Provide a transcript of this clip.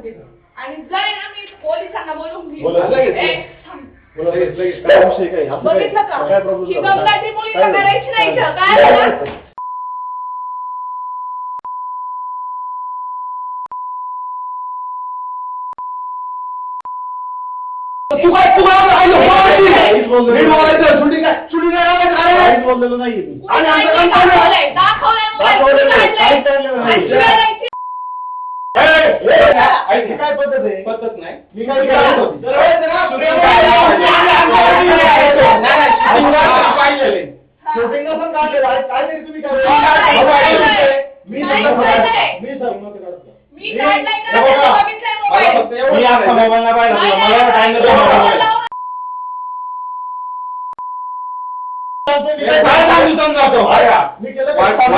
सांगते आणि जर आहे ना मी पोलिसांना बोलून घेईन. बघितलं का की दमदाटी मुलीला करायची नाही का? काय झालं? तू काय पद्धत आहे? पद्धत नाही. मी काय शूटिंग पण काढलेलं आहे. काहीतरी तुम्ही मी केलं